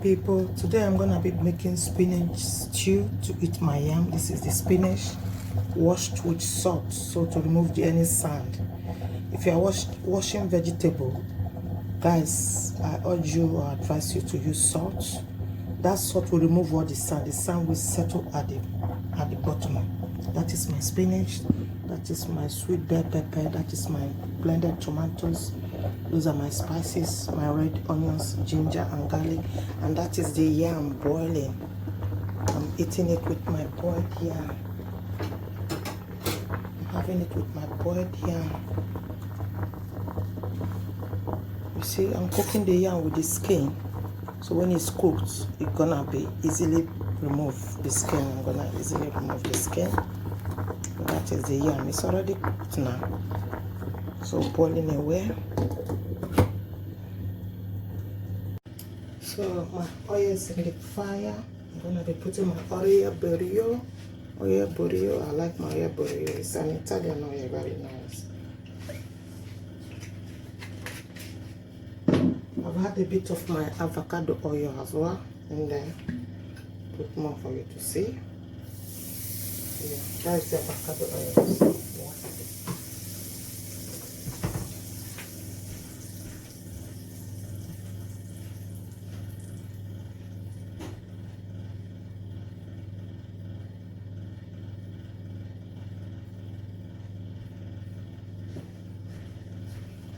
People, today I'm gonna be making spinach stew to eat my yam. This is the spinach washed with salt, so to remove any sand. If you are washing vegetable, guys, I urge you or advise you to use salt. That salt will remove all the sand. The sand will settle at the bottom. That is my spinach. That is my sweet bell pepper. That is my blended tomatoes. Those are my spices, my red onions, ginger and garlic. And that is the yam boiling. I'm eating it with my boiled yam. I'm having it with my boiled yam. You see, I'm cooking the yam with the skin. So when it's cooked, it's gonna be easily remove the skin. I'm gonna easily remove the skin. And that is the yam. It's already cooked now. So boiling away. So my oil is in the fire. I'm gonna be putting my oil burrito. Oil burrito. I like my oil burrito. It's an Italian oil, very nice. I've had a bit of my avocado oil as well in there. Put more for you to see. Yeah, that's the avocado oil. Yeah.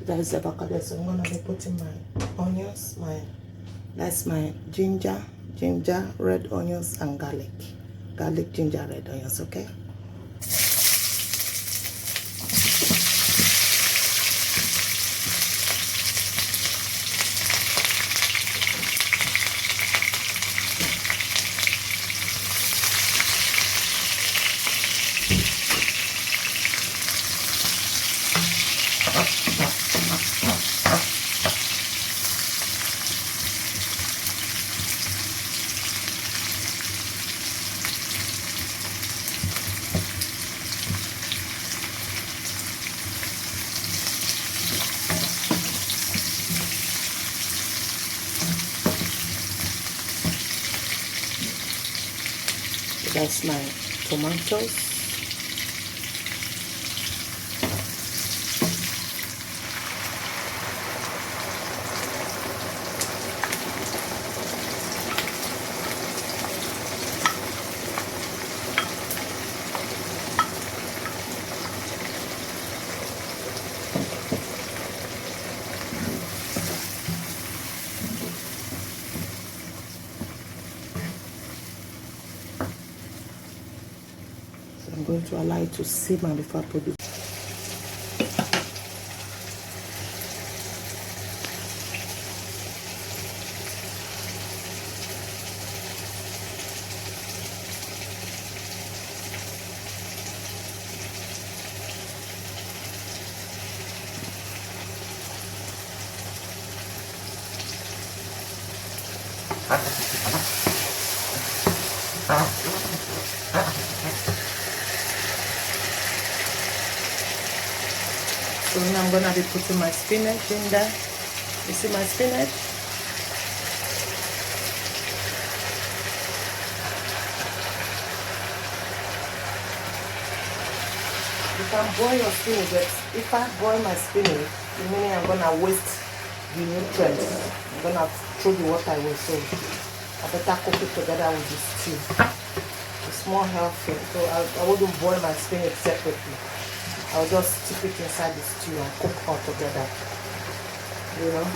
That's the avocado. So I'm gonna be putting my onions, that's my ginger, red onions and garlic. Garlic, ginger, red onions, okay? That's my tomatoes. I'm going to allow it to simmer before I put it. So now I'm gonna be putting my spinach in there. You see my spinach? You can boil your spinach, but if I boil my spinach, the meaning I'm gonna waste the nutrients. I'm gonna throw the water away, so I better cook it together with the stew. It's more healthy, so I wouldn't boil my spinach separately. I'll just stick it inside the stew and cook all together, you know.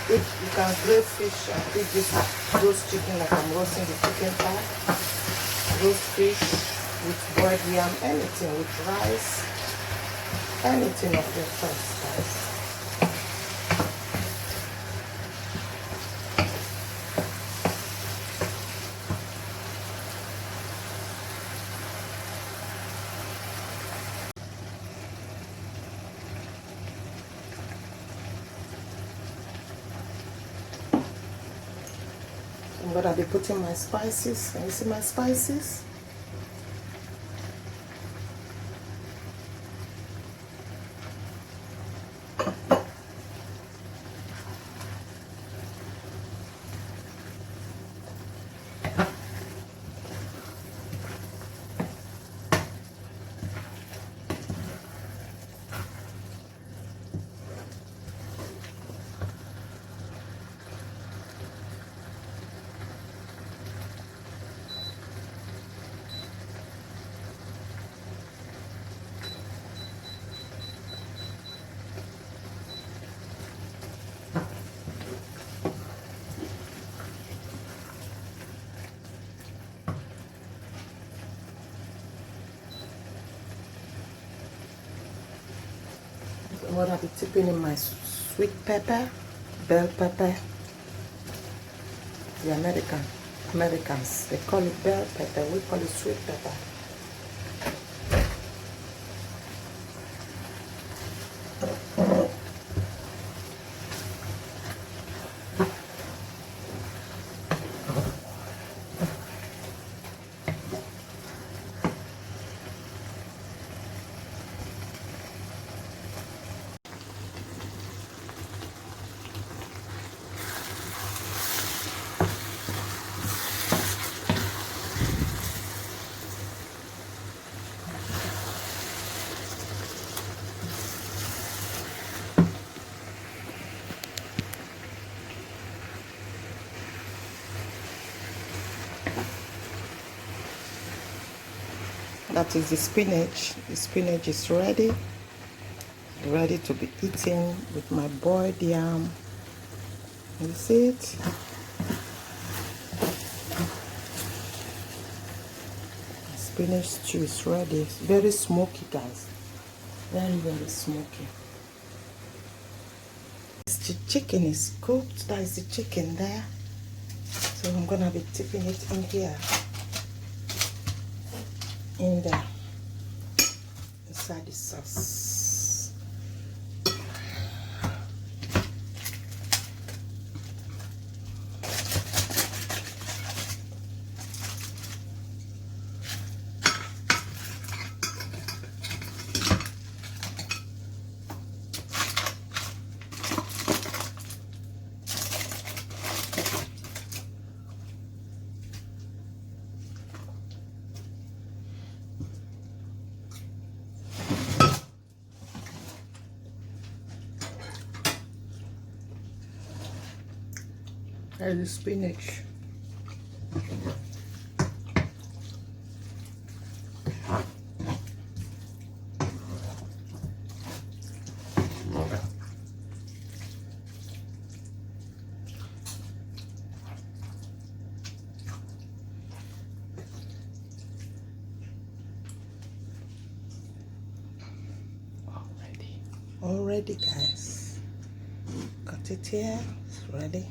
You can grill fish and eat this roast chicken like I'm roasting the chicken thigh. Roast fish with boiled yam, anything with rice. anything of your choice, guys. I'm gonna be putting my spices. Can you see my spices? I'm gonna be tipping in my sweet pepper, bell pepper. The Americans, they call it bell pepper. We call it sweet pepper. That is the spinach. The spinach is ready to be eaten with my boiled yam. You see it? The spinach stew is ready. It's very smoky, guys. Very smoky. The chicken is cooked. That is the chicken there. So I'm gonna be tipping it in here. In there, inside the sauce. There's the spinach. Already, guys. Got it here. It's ready.